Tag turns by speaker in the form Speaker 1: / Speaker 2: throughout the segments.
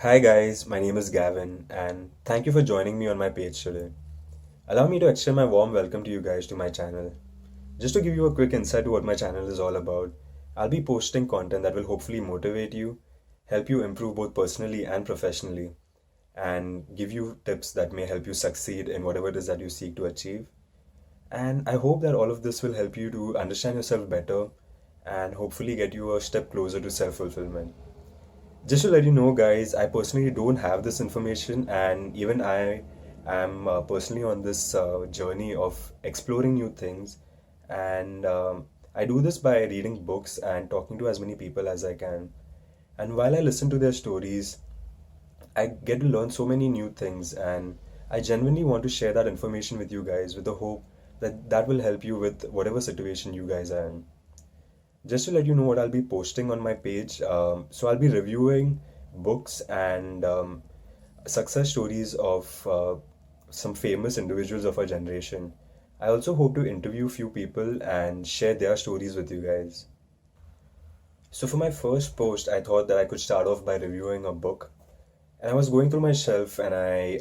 Speaker 1: Hi guys, my name is Gavin, and thank you for joining me on my page today. Allow me to extend my warm welcome to you guys to my channel. Just to give you a quick insight to what my channel is all about, I'll be posting content that will hopefully motivate you, help you improve both personally and professionally, and give you tips that may help you succeed in whatever it is that you seek to achieve. And I hope that all of this will help you to understand yourself better and hopefully get you a step closer to self-fulfillment. Just to let you know, guys, I personally don't have this information, and even I am personally on this journey of exploring new things. And I do this by reading books and talking to as many people as I can. And while I listen to their stories, I get to learn so many new things, and I genuinely want to share that information with you guys with the hope that that will help you with whatever situation you guys are in. Just to let you know what I'll be posting on my page, so I'll be reviewing books and success stories of some famous individuals of our generation. I also hope to interview few people and share their stories with you guys. So for my first post, I thought that I could start off by reviewing a book. And I was going through my shelf and I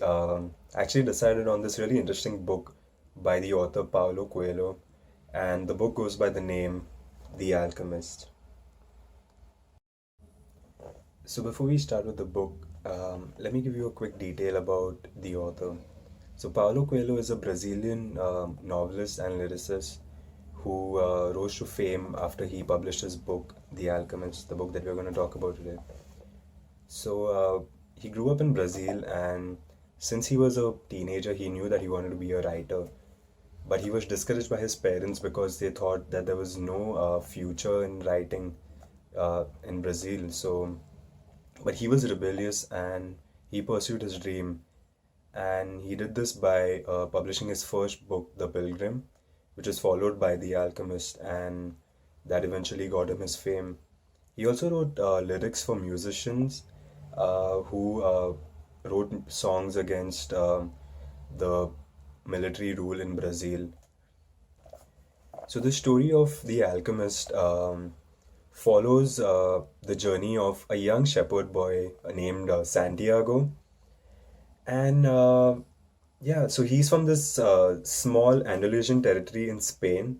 Speaker 1: actually decided on this really interesting book by the author Paulo Coelho. And the book goes by the name The Alchemist. So before we start with the book, let me give you a quick detail about the author. So Paulo Coelho is a Brazilian novelist and lyricist who rose to fame after he published his book, The Alchemist, the book that we're going to talk about today. So he grew up in Brazil, and since he was a teenager, he knew that he wanted to be a writer. But he was discouraged by his parents because they thought that there was no future in writing in Brazil. But he was rebellious and he pursued his dream. And he did this by publishing his first book, The Pilgrim, which is followed by The Alchemist, and that eventually got him his fame. He also wrote lyrics for musicians who wrote songs against the military rule in Brazil. So the story of The Alchemist follows the journey of a young shepherd boy named Santiago. And yeah, so he's from this small Andalusian territory in Spain.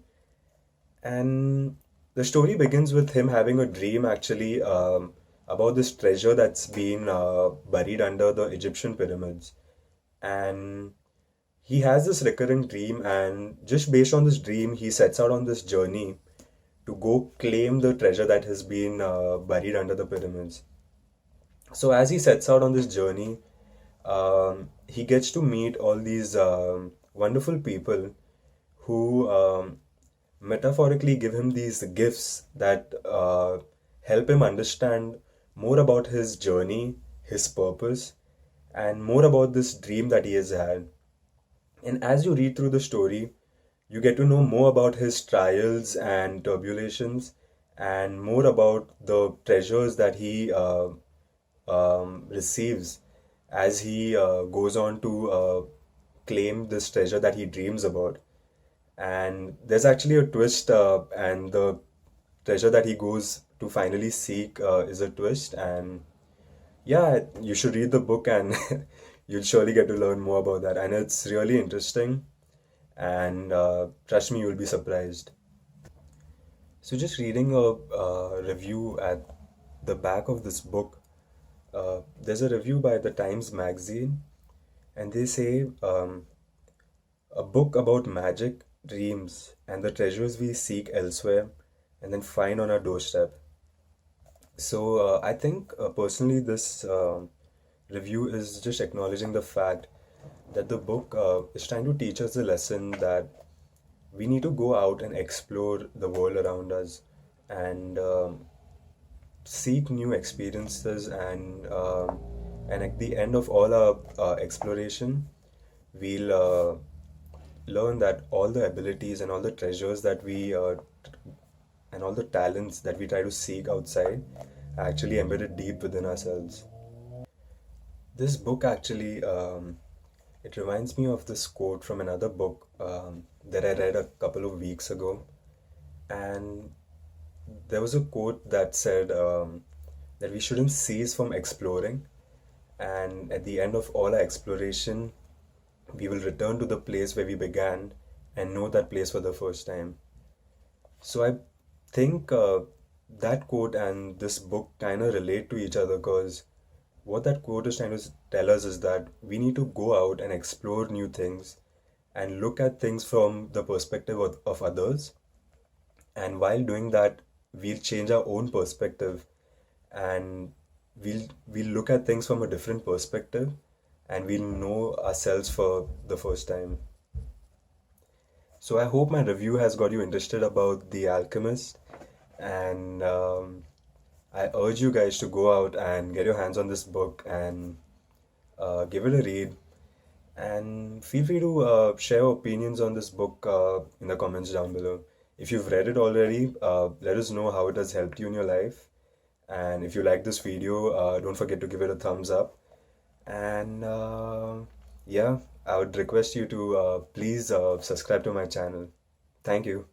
Speaker 1: And the story begins with him having a dream actually about this treasure that's been buried under the Egyptian pyramids. And he has this recurring dream, and just based on this dream, he sets out on this journey to go claim the treasure that has been buried under the pyramids. So as he sets out on this journey, he gets to meet all these wonderful people who metaphorically give him these gifts that help him understand more about his journey, his purpose, and more about this dream that he has had. And as you read through the story, you get to know more about his trials and tribulations and more about the treasures that he receives as he goes on to claim this treasure that he dreams about. And there's actually a twist, and the treasure that he goes to finally seek is a twist. And yeah, you should read the book, and you'll surely get to learn more about that. And it's really interesting, and trust me, you'll be surprised. So, just reading a review at the back of this book, there's a review by the Times Magazine, and they say a book about magic, dreams, and the treasures we seek elsewhere and then find on our doorstep. So, I think personally, this review is just acknowledging the fact that the book is trying to teach us the lesson that we need to go out and explore the world around us and seek new experiences, and at the end of all our exploration, we'll learn that all the abilities and all the treasures that we and all the talents that we try to seek outside are actually embedded deep within ourselves. This book actually it reminds me of this quote from another book that I read a couple of weeks ago, and there was a quote that said that we shouldn't cease from exploring, and at the end of all our exploration, we will return to the place where we began and know that place for the first time. So I think that quote and this book kind of relate to each other, because what that quote is trying to tell us is that we need to go out and explore new things and look at things from the perspective of others. And while doing that, we'll change our own perspective, and we'll look at things from a different perspective, and we'll know ourselves for the first time. So I hope my review has got you interested about The Alchemist, and I urge you guys to go out and get your hands on this book and give it a read. And feel free to share your opinions on this book in the comments down below. If you've read it already, let us know how it has helped you in your life. And if you like this video, don't forget to give it a thumbs up. And yeah, I would request you to please subscribe to my channel. Thank you.